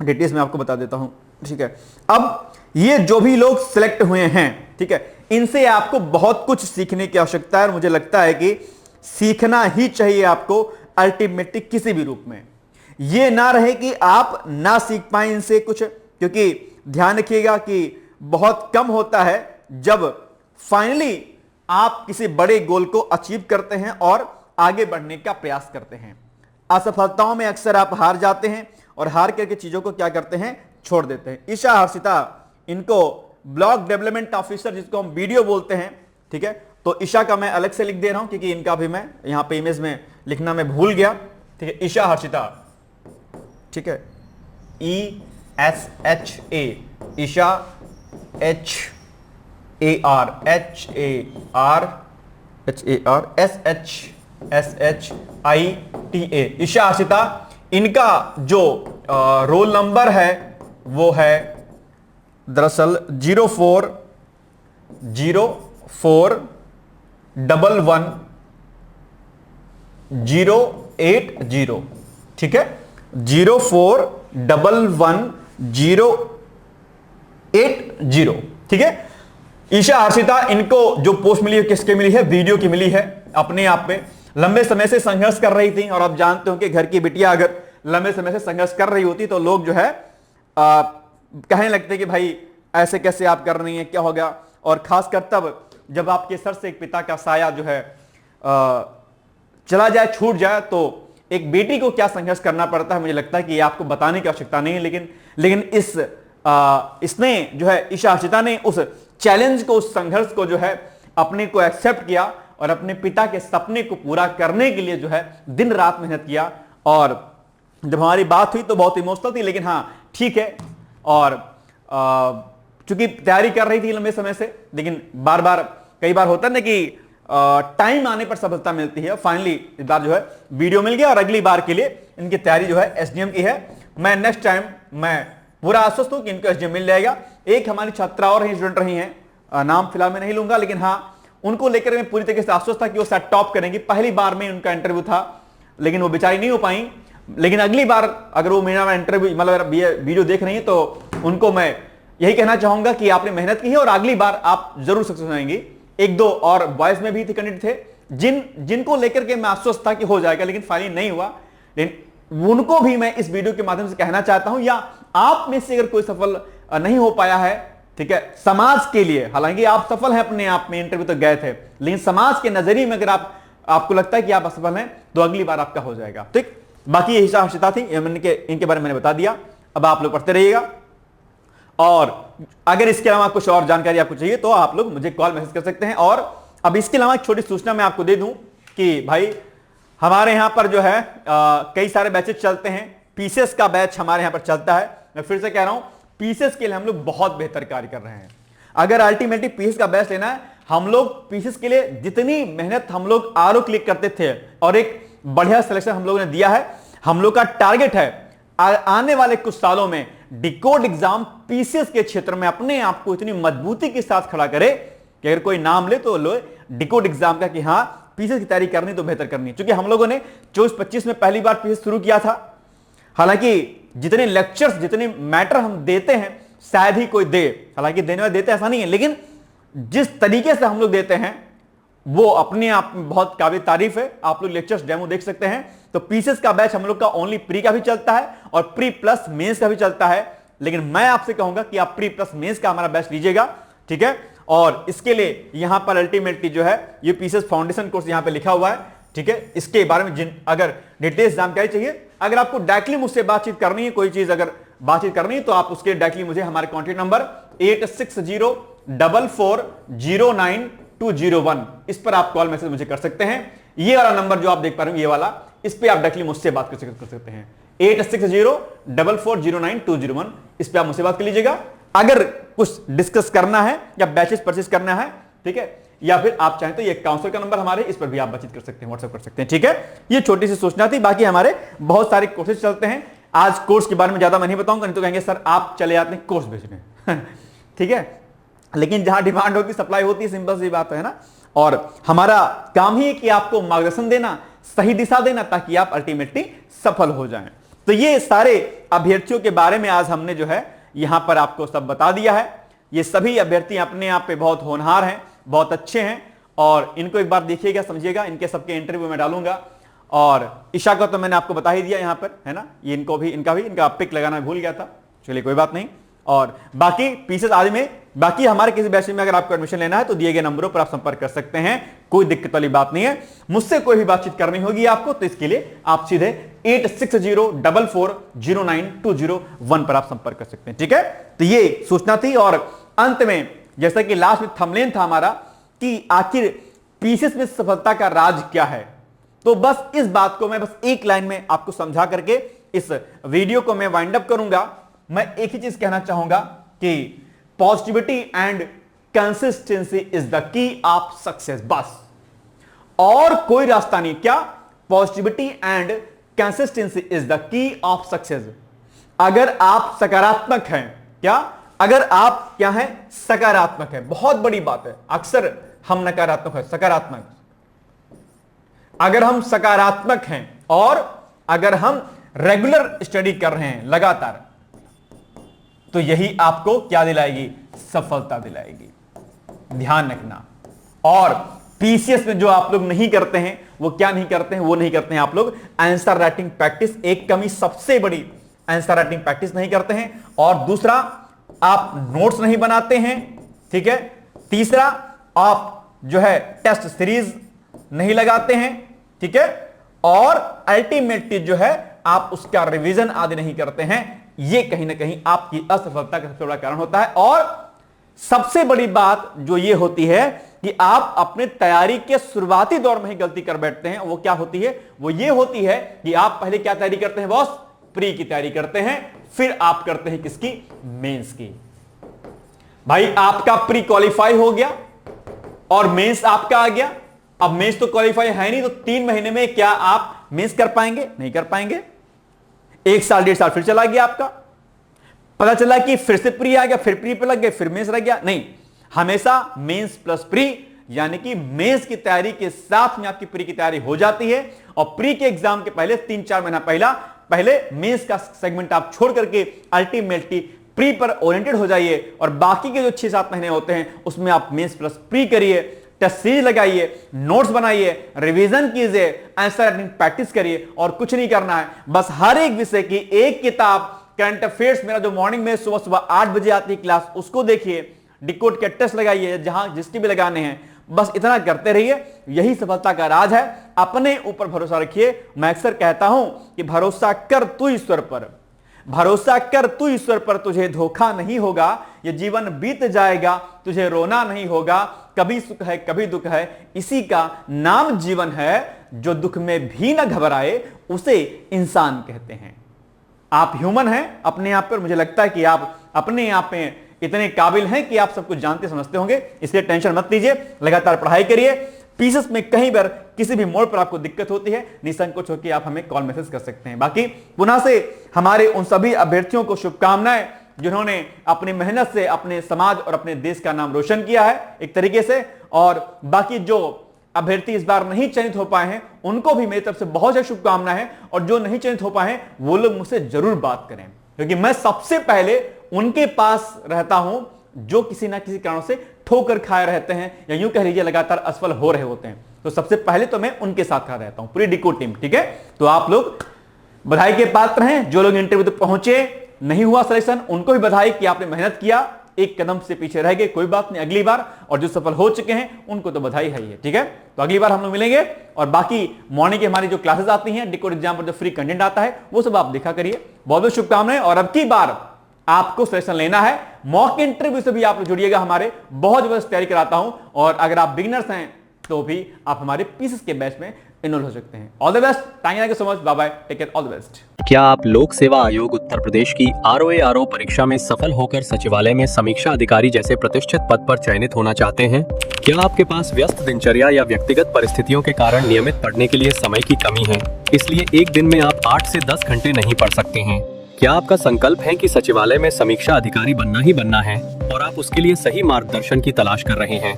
डिटेल्स में आपको बता देता हूं। ठीक है, अब ये जो भी लोग सिलेक्ट हुए हैं, ठीक है, इनसे आपको बहुत कुछ सीखने की आवश्यकता है और मुझे लगता है कि सीखना ही चाहिए आपको अल्टीमेटली किसी भी रूप में। यह ना रहे कि आप ना सीख पाए इनसे कुछ, क्योंकि ध्यान रखिएगा कि बहुत कम होता है जब फाइनली आप किसी बड़े गोल को अचीव करते हैं और आगे बढ़ने का प्रयास करते हैं। असफलताओं में अक्सर आप हार जाते हैं और हार करके चीजों को क्या करते हैं, छोड़ देते हैं। ईशा हर्षिता, इनको ब्लॉक डेवलपमेंट ऑफिसर जिसको हम बीडीओ बोलते हैं, ठीक है, तो ईशा का मैं अलग से लिख दे रहा हूं क्योंकि इनका भी मैं यहां पे इमेज में लिखना मैं भूल गया। ठीक है, ईशा हर्षिता, ठीक है, ESHA, ईशा HARSHITA, ईशा हर्षिता। इनका जो रोल नंबर है वो है दरअसल 04111080, ठीक है, 04111080, ठीक है। ईशा हर्षिता, इनको जो पोस्ट मिली है किसके मिली है, वीडियो की मिली है। अपने आप में लंबे समय से संघर्ष कर रही थी और आप जानते हो कि घर की बिटिया अगर लंबे समय से संघर्ष कर रही होती तो लोग जो है कहने लगते कि भाई ऐसे कैसे आप कर रही हैं, क्या हो गया। और खासकर तब जब आपके सर से एक पिता का साया जो है चला जाए, छूट जाए, तो एक बेटी को क्या संघर्ष करना पड़ता है, मुझे लगता है कि ये आपको बताने की आवश्यकता नहीं है। लेकिन इसने जो है, ईशा हर्षिता ने उस चैलेंज को, उस संघर्ष को जो है अपने को एक्सेप्ट किया और अपने पिता के सपने को पूरा करने के लिए जो है दिन रात मेहनत किया और जब हमारी बात हुई तो बहुत इमोशनल थी, लेकिन हाँ ठीक है। और चूंकि तैयारी कर रही थी लंबे समय से, लेकिन बार बार कई बार होता है ना कि टाइम आने पर सफलता मिलती है। फाइनली इस बार जो है वीडियो मिल गया और अगली बार के लिए इनकी तैयारी जो है एसडीएम की है। मैं नेक्स्ट टाइम मैं पूरा आश्वस्त हूं कि इनको एसडीएम मिल जाएगा। एक हमारी छात्रा और स्टूडेंट रही हैं, नाम फिलहाल मैं नहीं लूंगा, लेकिन हाँ उनको लेकर मैं पूरी तरीके से आश्वस्त था कि वो शायद टॉप करेंगी। पहली बार में उनका इंटरव्यू था, लेकिन वो बेचारी नहीं हो पाई। लेकिन अगली बार अगर वो मेरा इंटरव्यू मतलब वीडियो देख रही है तो उनको मैं यही कहना चाहूंगा कि आपने मेहनत की है और अगली बार आप जरूर सक्सेस होंगे। एक दो और बॉयज में भी थे कैंडिडेट थे जिनको लेकर के मैं आश्वस्त था कि हो जाएगा, लेकिन फाइनली नहीं हुआ। लेकिन उनको भी मैं इस वीडियो के माध्यम से कहना चाहता हूं, या आप में से अगर कोई सफल नहीं हो पाया है, ठीक है, समाज के लिए, हालांकि आप सफल हैं अपने आप में, इंटरव्यू तक गए थे, लेकिन समाज के नजरिए में अगर आपको लगता है कि आप असफल हैं तो अगली बार आपका हो जाएगा। ठीक, बाकी यही आवश्यकता थी, इनके बारे में मैंने बता दिया। अब आप लोग पढ़ते रहिएगा और अगर इसके अलावा कुछ और जानकारी आपको चाहिए तो आप लोग मुझे कॉल मैसेज कर सकते हैं। और अब इसके अलावा एक छोटी सूचना मैं आपको दे दूं कि भाई हमारे यहां पर जो है कई सारे बैचेस चलते हैं। पीसीएस का बैच हमारे यहां पर चलता है। मैं फिर से कह रहा हूं, पीसीएस के लिए हम लोग बहुत बेहतर कार्य कर रहे हैं। अगर अल्टीमेटली पीसीएस का बैच लेना है, हम लोग पीसीएस के लिए जितनी मेहनत हम लोग आरओ क्लिक करते थे और एक बढ़िया सिलेक्शन हम लोगों ने दिया है, हम लोग का टारगेट है आने वाले कुछ सालों में डिकोड एग्जाम पीसीएस के क्षेत्र में अपने आप को इतनी मजबूती के साथ खड़ा करे कि अगर कोई नाम ले तो लो डिकोड एग्जाम का कि हाँ पीसीएस की तैयारी करनी तो बेहतर करनी है। क्योंकि हम लोगों ने 24-25 में पहली बार पीसीएस शुरू किया था। हालांकि जितने लेक्चर्स जितने मैटर हम देते हैं शायद ही कोई दे, हालांकि देने वाले देते ऐसा नहीं है, लेकिन जिस तरीके से हम लोग देते हैं वो अपने आप में बहुत काबिल तारीफ है। आप लोग लेक्चर्स डेमो देख सकते हैं। तो पीसीएस का बैच हम लोग का ओनली प्री का भी चलता है और प्री प्लस मेंस का भी चलता है, लेकिन मैं आपसे कहूंगा कि आप प्री प्लस मेंस का हमारा बैच लीजिएगा, ठीक है। और इसके लिए यहां पर अल्टीमेटली जो है ये पीसीएस फाउंडेशन कोर्स यहां पे लिखा हुआ है, ठीक है। इसके बारे में अगर डिटेल्स जानकारी चाहिए, अगर आपको डायरेक्टली मुझसे बातचीत करनी है, कोई चीज अगर बातचीत करनी है तो आप उसके डायरेक्टली मुझे हमारे कॉन्टैक्ट नंबर 8604440921 इस पर आप कॉल मैसेज मुझे कर सकते हैं। ये वाला नंबर जो आप देख पा रहे हैं, ये वाला, इस पे आप डायरेक्टली मुझसे बात कर सकते हैं। 8604440921 इस पे आप मुझसे बात कर लीजिएगा। अगर कुछ डिस्कस करना है या बैचेस परचेस करना है, ठीक है, या फिर आप चाहें तो ये काउंसलर का नंबर हमारे, इस पर भी आप बातचीत कर सकते हैं, व्हाट्सएप कर सकते हैं, ठीक है। ये छोटी सी सूचना थी। बाकी हमारे बहुत सारे कोर्सेज चलते हैं। आज कोर्स के बारे में ज्यादा मैं नहीं बताऊंगा, नहीं तो कहेंगे सर आप चले जाते हैं कोर्स बेचने ठीक है। लेकिन जहां डिमांड होती सप्लाई होती है, सिंपल सी बात है ना। और हमारा काम ही है कि आपको मार्गदर्शन देना, सही दिशा देना, ताकि आप अल्टीमेटली सफल हो जाएं। तो ये सारे अभ्यर्थियों के बारे में आज हमने जो है यहां पर आपको सब बता दिया है। ये सभी अभ्यर्थी अपने आप पे बहुत होनहार हैं, बहुत अच्छे हैं, और इनको एक बार देखिएगा, समझिएगा। इनके सबके इंटरव्यू में डालूंगा। और ईशा का तो मैंने आपको बता ही दिया यहां पर, है ना। ये इनका पिक लगाना भूल गया था, चलिए कोई बात नहीं। और बाकी पीसेस आदि में बाकी हमारे किसी बैच में अगर आपको एडमिशन लेना है तो दिए गए नंबरों पर आप संपर्क कर सकते हैं, कोई दिक्कत वाली बात नहीं है। मुझसे कोई भी बातचीत करनी होगी आपको तो इसके लिए आप सीधे 8604440921 पर आप संपर्क कर सकते हैं, ठीक है। तो ये सूचना थी। और अंत में जैसा कि लास्ट में थंबनेल था हमारा कि आखिर पीसीएस में सफलता का राज क्या है, तो बस इस बात को मैं बस एक लाइन में आपको समझा करके इस वीडियो को मैं वाइंड अप करूंगा। मैं एक ही चीज कहना चाहूंगा कि positivity and consistency is the key of success, बस और कोई रास्ता नहीं। क्या? Positivity and consistency is the key of success. अगर आप सकारात्मक हैं, क्या? अगर आप क्या हैं? सकारात्मक है। बहुत बड़ी बात है, अक्सर हम नकारात्मक है, सकारात्मक। अगर हम सकारात्मक हैं और अगर हम रेगुलर स्टडी कर रहे हैं लगातार, तो यही आपको क्या दिलाएगी? सफलता दिलाएगी। ध्यान रखना। और पीसीएस में जो आप लोग नहीं करते हैं, वो क्या नहीं करते हैं? वो नहीं करते हैं आप लोग आंसर राइटिंग प्रैक्टिस। एक कमी सबसे बड़ी, आंसर राइटिंग प्रैक्टिस नहीं करते हैं। और दूसरा, आप नोट्स नहीं बनाते हैं, ठीक है। तीसरा, आप जो है टेस्ट सीरीज नहीं लगाते हैं, ठीक है। और अल्टीमेटली जो है आप उसका रिवीजन आदि नहीं करते हैं। ये कहीं ना कहीं आपकी असफलता का सबसे बड़ा कारण होता है। और सबसे बड़ी बात जो ये होती है कि आप अपने तैयारी के शुरुआती दौर में ही गलती कर बैठते हैं। वो क्या होती है? वो ये होती है कि आप पहले क्या तैयारी करते हैं बॉस? प्री की तैयारी करते हैं, फिर आप करते हैं किसकी, मेंस की। भाई आपका प्री क्वालिफाई हो गया और मेंस आपका आ गया। अब मेंस तो क्वालिफाई है नहीं, तो 3 महीने में क्या आप मेंस कर पाएंगे? नहीं कर पाएंगे। 1 साल 1.5 साल फिर चला गया आपका, पता चला कि फिर से प्री आ गया, फिर प्री पे लग गए, फिर मेंस रह गया। नहीं, हमेशा मेंस प्लस प्री, यानी कि मेंस की तैयारी के साथ में आपकी प्री की तैयारी हो जाती है। और प्री के एग्जाम के पहले 3-4 महीना पहले मेंस का सेगमेंट आप छोड़ करके अल्टीमेटली प्री पर ओरिएंटेड हो जाइए, और बाकी के जो 6-7 महीने होते हैं उसमें आप मेंस प्लस प्री करिए, टेस्ट सीरीज लगाइए, नोट्स बनाइए, रिवीजन कीजिए, आंसर राइटिंग प्रैक्टिस करिए, और कुछ नहीं करना है। बस हर एक विषय की एक किताब, करंट अफेयर्स मेरा जो मॉर्निंग में सुबह 8 बजे आती है क्लास, उसको देखिए, डिकोड के टेस्ट लगाइए जहां जिसके भी लगाने हैं, बस इतना करते rहिए। यही सफलता का राज है। अपने ऊपर भरोसा रखिए। मैं अक्सर कहता हूं कि भरोसा कर तू ईश्वर पर, भरोसा कर तू ईश्वर पर, तुझे धोखा नहीं होगा। ये जीवन बीत जाएगा, तुझे रोना नहीं होगा। कभी सुख है कभी दुख है, इसी का नाम जीवन है। जो दुख में भी न घबराए उसे इंसान कहते हैं। आप ह्यूमन हैं अपने आप पर। मुझे लगता है कि आप अपने आप में इतने काबिल हैं कि आप सब कुछ जानते समझते होंगे, इसलिए टेंशन मत लीजिए, लगातार पढ़ाई करिए। पीसेस में कहीं बार किसी भी मोड़ पर आपको दिक्कत होती है, निसंकोच होकर आप हमें कॉल मैसेज कर सकते हैं। बाकी पुनः से हमारे उन सभी अभ्यर्थियों को शुभकामनाएं जिन्होंने अपनी मेहनत से अपने समाज और अपने देश का नाम रोशन किया है एक तरीके से। और बाकी जो अभ्यर्थी इस बार नहीं चयनित हो पाए हैं उनको भी मेरी तरफ से बहुत सारी शुभकामनाएं हैं। और जो नहीं चयनित हो पाए हैं वो लोग मुझसे जरूर बात करें, क्योंकि मैं सबसे पहले उनके पास रहता हूं जो किसी ना किसी कारण से ठोकर खाए रहते हैं, या यूं कह लीजिए लगातार असफल हो रहे होते हैं। तो सबसे पहले तो मैं उनके साथ खड़ा रहता हूं, पूरी डिकोड टीम। ठीक है, तो आप लोग बधाई के पात्र हैं। जो लोग इंटरव्यू तक पहुंचे, नहीं हुआ सिलेक्शन, उनको भी बधाई कि आपने मेहनत किया, एक कदम से पीछे रह गए, कोई बात नहीं, अगली बार। और जो सफल हो चुके हैं उनको तो बधाई है ही है। ठीक है, तो अगली बार हम लोग मिलेंगे। और बाकी मॉर्निंग की हमारी जो क्लासेस आती हैं, डिकोड एग्जाम पर जो फ्री कंटेंट आता है, वो सब आप देखा करिए। बहुत बहुत शुभकामनाएं। और अब की बार आपको सिलेक्शन लेना है, मॉक इंटरव्यू से भी आप जुड़िएगा हमारे, बहुत जबरदस्त तैयारी कराता हूं। और अगर आप बिगिनर्स हैं तो भी आप हमारे पीसेस के बैच में इनरोल हो सकते हैं। All the best, thank you so much, bye bye, take care, all the best. क्या आप लोक सेवा आयोग उत्तर प्रदेश की ROA परीक्षा में सफल होकर सचिवालय में समीक्षा अधिकारी जैसे प्रतिष्ठित पद पर चयनित होना चाहते हैं? क्या आपके पास व्यस्त दिनचर्या या व्यक्तिगत परिस्थितियों के कारण नियमित पढ़ने के लिए समय की कमी है, इसलिए एक दिन में आप 8 से 10 घंटे नहीं पढ़ सकते हैं? क्या आपका संकल्प है कि सचिवालय में समीक्षा अधिकारी बनना ही बनना है और आप उसके लिए सही मार्गदर्शन की तलाश कर रहे हैं?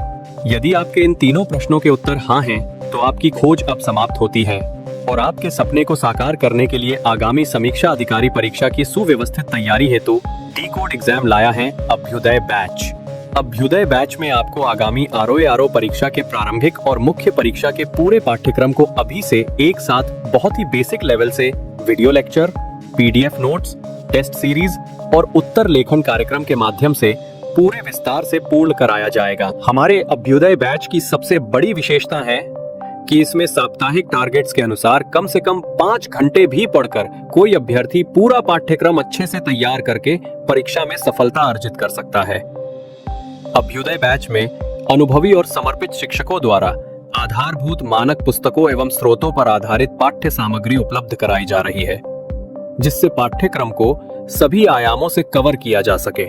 यदि आपके इन तीनों प्रश्नों के उत्तर हाँ हैं, तो आपकी खोज अब समाप्त होती है और आपके सपने को साकार करने के लिए आगामी समीक्षा अधिकारी परीक्षा की सुव्यवस्थित तैयारी हेतु डिकोड एग्जाम लाया है अभ्युदय बैच। अभ्युदय बैच में आपको आगामी ROA परीक्षा के प्रारंभिक और मुख्य परीक्षा के पूरे पाठ्यक्रम को अभी से एक साथ बहुत ही बेसिक लेवल से video lecture, PDF notes, test series और उत्तर लेखन कार्यक्रम के माध्यम से पूरे विस्तार से पूर्ण कराया जाएगा। हमारे अभ्युदय बैच की सबसे बड़ी विशेषता है कि इसमें साप्ताहिक टारगेट्स के अनुसार कम से कम 5 घंटे भी पढ़कर कोई अभ्यर्थी पूरा पाठ्यक्रम अच्छे से तैयार करके परीक्षा में सफलता अर्जित कर सकता है। अभ्युदय बैच में अनुभवी और समर्पित शिक्षकों द्वारा आधारभूत मानक पुस्तकों एवं स्रोतों पर आधारित पाठ्य सामग्री उपलब्ध कराई जा रही है, जिससे पाठ्यक्रम को सभी आयामों से कवर किया जा सके।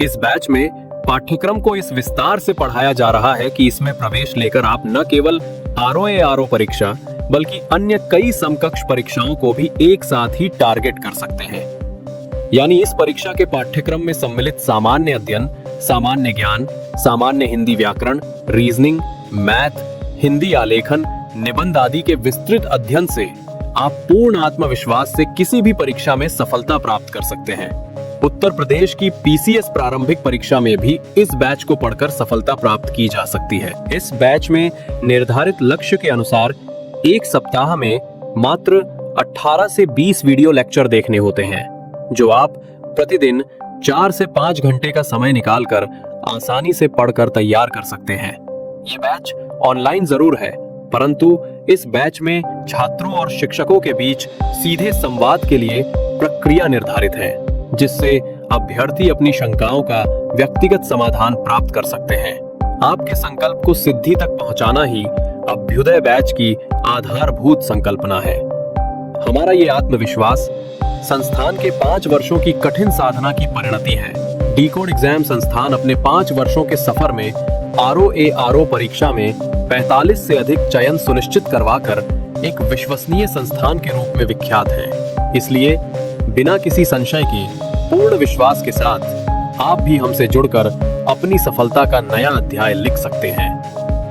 इस बैच में पाठ्यक्रम को इस विस्तार से पढ़ाया जा रहा है कि इसमें प्रवेश लेकर आप न केवल ROA परीक्षा बल्कि अन्य कई समकक्ष परीक्षाओं को भी एक साथ ही टारगेट कर सकते हैं। यानी इस परीक्षा के पाठ्यक्रम में सम्मिलित सामान्य अध्ययन, सामान्य ज्ञान, सामान्य हिंदी व्याकरण, रीजनिंग, मैथ, हिंदी आलेखन, निबंध आदि के विस्तृत अध्ययन से आप पूर्ण आत्मविश्वास से किसी भी परीक्षा में सफलता प्राप्त कर सकते हैं। उत्तर प्रदेश की PCS प्रारंभिक परीक्षा में भी इस बैच को पढ़कर सफलता प्राप्त की जा सकती है। इस बैच में निर्धारित लक्ष्य के अनुसार एक सप्ताह में मात्र 18 से 20 वीडियो लेक्चर देखने होते हैं, जो आप प्रतिदिन 4 से 5 घंटे का समय निकालकर आसानी से पढ़कर तैयार कर सकते हैं। ये बैच ऑनलाइन जरूर है, परंतु इस बैच में छात्रों और शिक्षकों के बीच सीधे संवाद के लिए प्रक्रिया निर्धारित है, जिससे अभ्यर्थी अपनी शंकाओं का व्यक्तिगत समाधान प्राप्त कर सकते हैं। आपके संकल्प को सिद्धि तक पहुंचाना ही अभ्युदय बैच की आधारभूत संकल्पना है। हमारा ये आत्मविश्वास संस्थान के 5 वर्षों की कठिन साधना की परिणति है। डीकोड एग्जाम संस्थान अपने 5 वर्षों के सफर में ROARO परीक्षा में 45 से अधिक चयन सुनिश्चित करवाकर एक विश्वसनीय संस्थान के रूप में विख्यात है। इसलिए बिना किसी संशय के पूर्ण विश्वास के साथ आप भी हमसे जुड़कर अपनी सफलता का नया अध्याय लिख सकते हैं।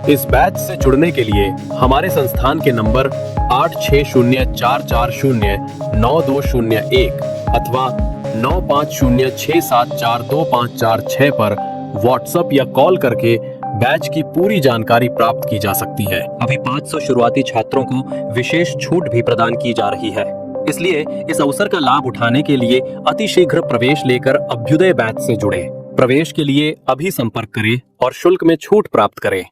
इस बैच से जुड़ने के लिए हमारे संस्थान के नंबर 8604409201 अथवा 9506742546 पर व्हाट्सएप या कॉल करके बैच की पूरी जानकारी प्राप्त की जा सकती है। अभी 500 शुरुआती छात्रों को विशेष छूट भी प्रदान की जा रही है, इसलिए इस अवसर का लाभ उठाने के लिए अतिशीघ्र प्रवेश लेकर अभ्युदय बैच से जुड़ें। प्रवेश के लिए अभी संपर्क करें और शुल्क में छूट प्राप्त करें।